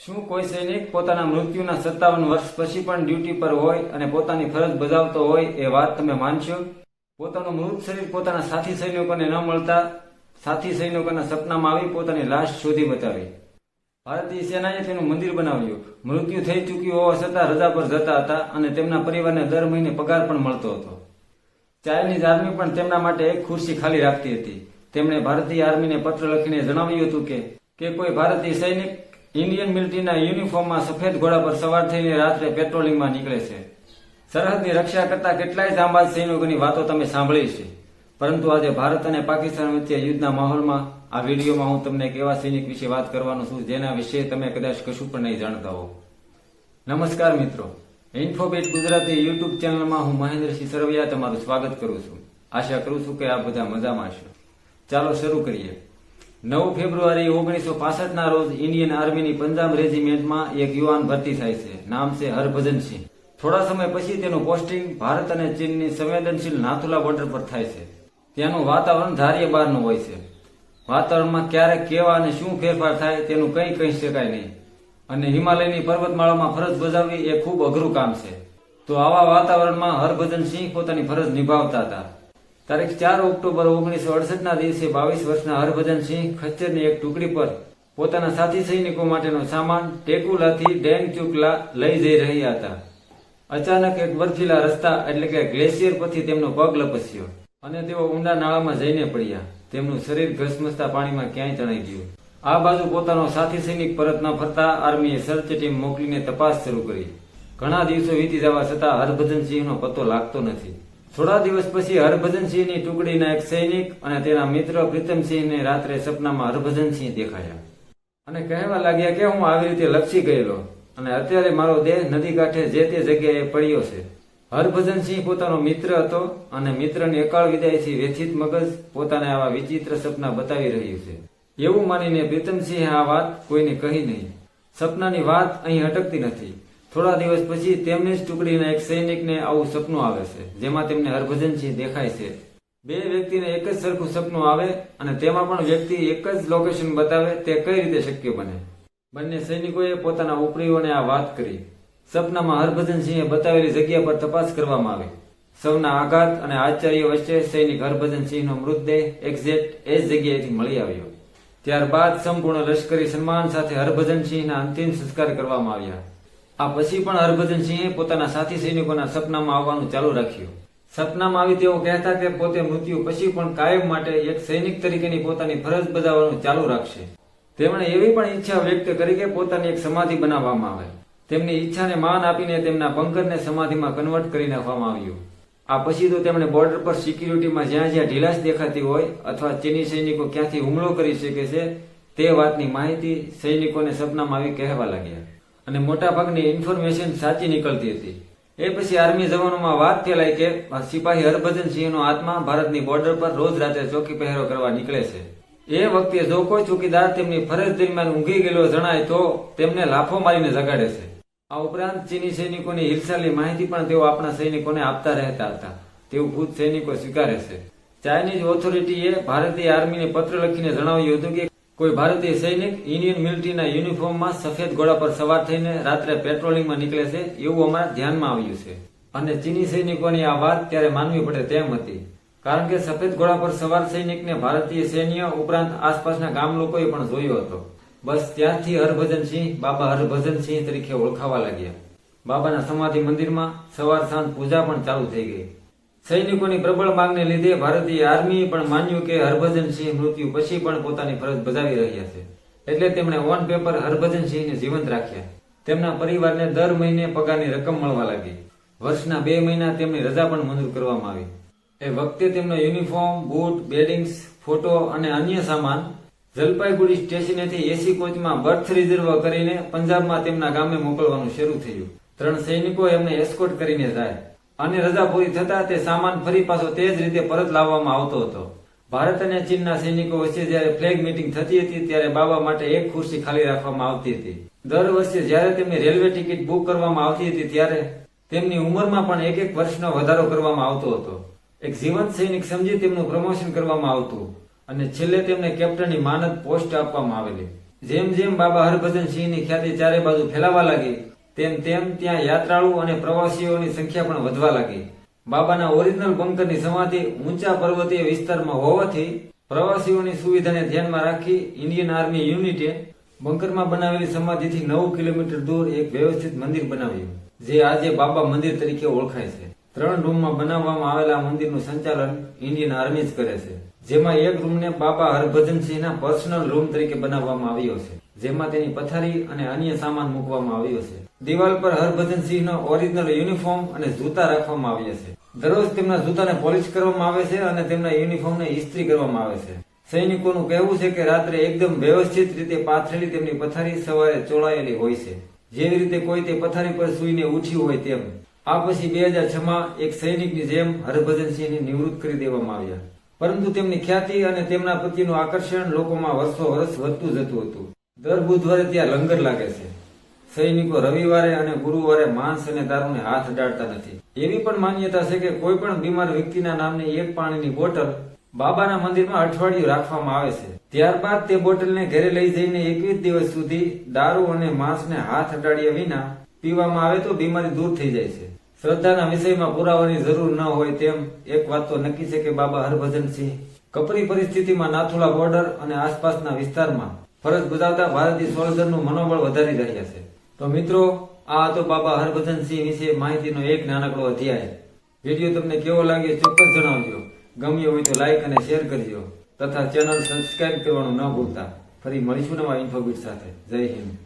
શું કોઈ સૈનિક પોતાના મૃત્યુના 57 વર્ષ પછી પણ ડ્યુટી પર હોય અને પોતાની ફરજ બજાવતો હોય એ વાત તમે માનશો? પોતાનું મૃત શરીર પોતાના સાથી સૈનિકોને ન મળતા સાથી સૈનિકોના સપનામાં આવી પોતાની લાશ શોધી બતાવી. ભારતીય સેનાએ તેનું મંદિર બનાવ્યું. મૃત્યુ થઈ ચૂક્યું હોવા છતાં રજા પર જતા હતા અને તેમના પરિવારને દર મહિને પગાર પણ મળતો હતો. ચાઇનીઝ આર્મી પણ તેમના માટે એક ખુરશી ખાલી રાખતી હતી. તેમણે ભારતીય આર્મીને પત્ર લખીને જણાવ્યું હતું કે કોઈ ભારતીય સૈનિક ઇન્ડિયન મિલિટરીના યુનિફોર્મમાં સફેદ ઘોડા પર સવાર થઈને રાત્રે પેટ્રોલિંગમાં નીકળે છે. સરહદની રક્ષા કરતા કેટલાય જાંબાઝ સૈનિકોની વાતો તમે સાંભળી છે, પરંતુ આજે ભારત અને પાકિસ્તાન વચ્ચે યુદ્ધના માહોલમાં આ વિડીયોમાં હું તમને એક એવા સૈનિક વિશે વાત કરવાનો છું જેના વિશે તમે કદાચ કશું પણ નહીં જાણતા હો. નમસ્કાર મિત્રો, ઇન્ફોબીટ ગુજરાતી યુટ્યુબ ચેનલમાં હું મહેન્દ્રસિંહ સરવૈયા તમારું સ્વાગત કરું છું. આશા કરું છું કે આપ બધા મજામાં હશો. ચાલો શરૂ કરીએ. 9 ફેબ્રુઆરી 1965ના રોજ ઇન્ડિયન આર્મીની પંજાબ રેજિમેન્ટમાં એક યુવાન ભરતી થાય છે. નામ છે હરભજન સિંહ. થોડા સમય પછી તેનું પોસ્ટિંગ ભારત અને ચીનની સંવેદનશીલ નાથુલા બોર્ડર પર થાય છે. ત્યાંનું વાતાવરણ ધાર્ય બહારનું હોય છે. વાતાવરણમાં ક્યારેક કેવા અને શું ફેરફાર થાય તેનું કંઈ કહી શકાય નહીં, અને હિમાલયની પર્વતમાળામાં ફરજ બજાવવી એ ખૂબ અઘરું કામ છે. તો આવા વાતાવરણમાં હરભજન સિંહ પોતાની ફરજ નિભાવતા હતા. તારીખ 4 ઓક્ટોબર 1968ના દિવસે 22 વર્ષના હરભજન સિંહ ખચ્ચરની એક ટુકડી પર પોતાના સાથી સૈનિકો માટેનો સામાન ટેકુલાથી ડેંગચુકલા લઈ જઈ રહ્યા હતા. અચાનક એક બર્ફીલા રસ્તા એટલે કે ગ્લેશિયર પરથી તેમનો પગ લપસ્યો અને તેઓ ઊંડા નાળામાં જઈને પડ્યા. તેમનું શરીર ઘસમસતા પાણીમાં ક્યાંય તણાઈ ગયું. આ બાજુ પોતાનો સાથી સૈનિક પરત ન ફરતા આર્મીએ સર્ચ ટીમ મોકલીને તપાસ શરૂ કરી. ઘણા દિવસો વીતી જવા છતાં હરભજન સિંહનો પત્તો લાગતો નથી. થોડા દિવસ પછી હરભજન સિંહની ટુકડીના એક સૈનિક અને તેના મિત્ર પ્રીતમસિંહને રાત્રે સપનામાં હરભજન સિંહ દેખાયા અને કહેવા લાગ્યા કે હું આવી રીતે લપસી ગયેલો અને અત્યારે મારો દેહ નદી કાંઠે જે તે જગ્યાએ પડ્યો છે. હરભજન સિંહ પોતાનો મિત્ર હતો અને મિત્રની અકાળ વિદાયથી વ્યથિત મગજ પોતાને આવા વિચિત્ર સપના બતાવી રહ્યું છે એવું માનીને પ્રીતમસિંહે આ વાત કોઈને કહી નહીં. સપનાની વાત અહીં અટકતી નથી. થોડા દિવસ પછી તેમની જ ટુકડીના એક સૈનિકને આવું સપનું આવે છે જેમાં તેમને હરભજન સિંહ દેખાય છે. બે વ્યક્તિને એક જ સરખું સપનું આવે અને તેમાં પણ વ્યક્તિ એક જ લોકેશન બતાવે તે કઈ રીતે શક્ય બને? બંને સૈનિકોએ પોતાના ઉપરીઓને આ વાત કરી. સપનામાં હરભજન સિંહે બતાવેલી જગ્યા પર તપાસ કરવામાં આવી. સૌના આઘાત અને આશ્ચર્ય વચ્ચે સૈનિક હરભજન સિંહનો મૃતદેહ એક્ઝેક્ટ એ જ જગ્યાએથી મળી આવ્યો. ત્યારબાદ સંપૂર્ણ લશ્કરી સન્માન સાથે હરભજન સિંહના અંતિમ સંસ્કાર કરવામાં આવ્યા. આ પછી પણ હરભજન સિંહે પોતાના સાથી સૈનિકોના સપનામાં આવવાનું ચાલુ રાખ્યું. સપનામાં આવી તેઓ કહેતા કે પોતે મૃત્યુ પછી પણ કાયમ માટે એક સૈનિક તરીકેની પોતાની ફરજ બજાવવાનું ચાલુ રાખશે. તેમણે એવી પણ ઈચ્છા વ્યક્ત કરી કે પોતાની એક સમાધિ બનાવવામાં આવે. તેમની ઈચ્છાને માન આપીને તેમના બંકરને સમાધિમાં કન્વર્ટ કરી નાખવામાં આવ્યું. આ પછી તો તેમણે બોર્ડર પર સિક્યુરિટીમાં જ્યાં જ્યાં ઢીલાશ દેખાતી હોય અથવા ચીની સૈનિકો ક્યાંથી હુમલો કરી શકે છે તે વાતની માહિતી સૈનિકોને સપનામાં આવી કહેવા લાગ્યા અને મોટાભાગની ઇન્ફોર્મેશન સાચી નીકળતી હતી. એ પછી આર્મી જવાનોમાં વાત ફેલાઈ કે સિપાહી હરભજન સિંહનો આત્મા ભારતની બોર્ડર પર રોજ રાત્રે ચોકી પહેરો કરવા નીકળે છે. એ વખતે જો કોઈ ચોકીદાર તેમની ફરજ દરમિયાન ઊંઘી ગયેલો જણાય તો તેમને લાફો મારીને જગાડે છે. આ ઉપરાંત ચીની સૈનિકોની હિલચાલની માહિતી પણ તેઓ આપણા સૈનિકોને આપતા રહેતા હતા તેવું ખુદ સૈનિકો સ્વીકારે છે. ચાઇનીઝ ઓથોરિટીએ ભારતીય આર્મીને પત્ર લખીને જણાવ્યું હતું કે કોઈ ભારતીય સૈનિક ઇન્ડિયન મિલિટરીના યુનિફોર્મમાં સફેદ ઘોડા પર સવાર થઈને રાત્રે પેટ્રોલિંગમાં નીકળે છે એવું અમારા ધ્યાનમાં આવ્યું છે. અને ચીની સૈનિકોની આ વાત ત્યારે માનવી પડે તેમ હતી, કારણ કે સફેદ ઘોડા પર સવાર સૈનિકને ભારતીય સૈન્ય ઉપરાંત આસપાસના ગામ લોકોએ પણ જોયો હતો. બસ ત્યાંથી હરભજન સિંહ બાબા હરભજન સિંહ તરીકે ઓળખાવા લાગ્યા. બાબાના સમાધિ મંદિરમાં સવાર સાંજ પૂજા પણ ચાલુ થઈ ગઈ. સૈનિકોની પ્રબળ માંગને લીધે ભારતીય આર્મીએ પણ માન્યું કે હરભજન સિંહ મૃત્યુ પછી પણ પોતાની ફરજ બજાવી રહ્યા છે, એટલે તેમણે ઓન પેપર હરભજન સિંહને જીવંત રાખ્યા. તેમના પરિવારને દર મહિને પગારની રકમ મળવા લાગી. વર્ષના 2 મહિના તેમની રજા પણ મંજૂર કરવામાં આવી. એ વખતે તેમનો યુનિફોર્મ, બૂટ, બેડિંગ્સ, ફોટો અને અન્ય સામાન જલપાઈગુડી સ્ટેશનેથી એસી કોચમાં બર્થ રિઝર્વ કરીને પંજાબમાં તેમના ગામે મોકલવાનું શરૂ થયું. 3 સૈનિકો એમને એસ્કોર્ટ કરીને જાય અને રજા પૂરી થતા તે સામાન ફરી પાછો તે જ રીતે પરત લાવવામાં આવતો હતો. ભારત અને ચીનના સૈનિકો વચ્ચે જ્યારે ફ્લેગ મીટિંગ થતી હતી ત્યારે બાબા માટે એક ખુરશી ખાલી રાખવામાં આવતી હતી. દર વર્ષે જ્યારે તેમની રેલવે ટિકિટ બુક કરવામાં આવતી હતી ત્યારે તેમની ઉંમરમાં પણ 1 વર્ષનો વધારો કરવામાં આવતો હતો. એક જીવંત સૈનિક સમજી તેમનું પ્રમોશન કરવામાં આવતું અને છેલ્લે તેમને કેપ્ટનની માનદ પોસ્ટ આપવામાં આવેલી. જેમ જેમ બાબા હરભજન સિંહની ખ્યાતિ ચારે બાજુ ફેલાવા લાગી તેમ તેમ ત્યાં યાત્રાળુ અને પ્રવાસીઓની સંખ્યા પણ વધવા લાગી. બાબાના ઓરિજિનલ બંકરની સમાધિ ઊંચા પર્વતીય વિસ્તારમાં હોવાથી પ્રવાસીઓની સુવિધાને ધ્યાનમાં રાખી ઇન્ડિયન આર્મી યુનિટે બંકરમાં બનાવેલી સમાધિથી 9 કિલોમીટર દૂર એક વ્યવસ્થિત મંદિર બનાવ્યું, જે આજે બાબા મંદિર તરીકે ઓળખાય છે. 3 રૂમમાં બનાવવામાં આવેલા મંદિરનું સંચાલન ઇન્ડિયન આર્મી જ કરે છે, જેમાં એક રૂમને બાબા હરભજનસિંહના પર્સનલ રૂમ તરીકે બનાવવામાં આવ્યો છે, જેમાં તેની પથારી અને અન્ય સામાન મૂકવામાં આવ્યો છે. દિવાલ પર હરભજનસિંહનો ઓરિજિનલ યુનિફોર્મ અને જૂતા રાખવામાં આવ્યા છે. દરરોજ તેમના જૂતાને પોલિશ કરવામાં આવે છે અને તેમના યુનિફોર્મને ઇસ્ત્રી કરવામાં આવે છે. સૈનિકોનું કહેવું છે કે રાત્રે એકદમ વ્યવસ્થિત રીતે પાથરેલી તેમની પથારી સવારે ચોળાયેલી હોય છે, જેવી રીતે કોઈ તે પથારી પર સૂઈને ઉઠ્યું હોય તેમ. આ પછી 2006માં એક સૈનિકની જેમ હરભજનસિંહને નિવૃત્ત કરી દેવામાં આવ્યા, પરંતુ તેમની ખ્યાતિ અને તેમના પ્રત્યેનું આકર્ષણ લોકોમાં વર્ષો વર્ષ વધતું જતું હતું. દર બુધવારે ત્યાં લંગર લાગે છે. સૈનિકો રવિવારે અને ગુરુવારે માંસ અને દારૂને હાથ અડાડતા નથી. એવી પણ માન્યતા છે કે કોઈ પણ બીમાર વ્યક્તિના નામની એક પાણીની બોટલ બાબાના મંદિરમાં અઠવાડિયું રાખવામાં આવે છે. ત્યારબાદ તે બોટલને ઘરે લઈ જઈને 21 દિવસ સુધી દારૂ અને માંસને હાથ અડાડ્યા વિના પીવામાં આવે તો બીમારી દૂર થઈ જાય છે. શ્રદ્ધાના વિષયમાં પુરાવાની જરૂર ન હોય તેમ એક વાત તો નક્કી છે કે બાબા હરભજનસિંહ કપરી પરિસ્થિતિમાં નાથુલા બોર્ડર અને આસપાસના વિસ્તારમાં ફરજ બજાવતા ભારતીય સોલ્જરનું મનોબળ વધારી રહ્યા છે. તો મિત્રો, આ હતો બાબા હરભજનસિંહ વિશે માહિતીનો એક નાનકડો અધ્યાય. વિડીયો તમને કેવો લાગ્યો ચોક્કસ જણાવજો. ગમ્યો હોય તો લાઈક અને શેર કરજો તથા ચેનલ સબસ્ક્રાઇબ કરવાનું ન ભૂલતા. ફરી મળીશું નવા ઇન્ફોબીટ સાથે. જય હિન્દ.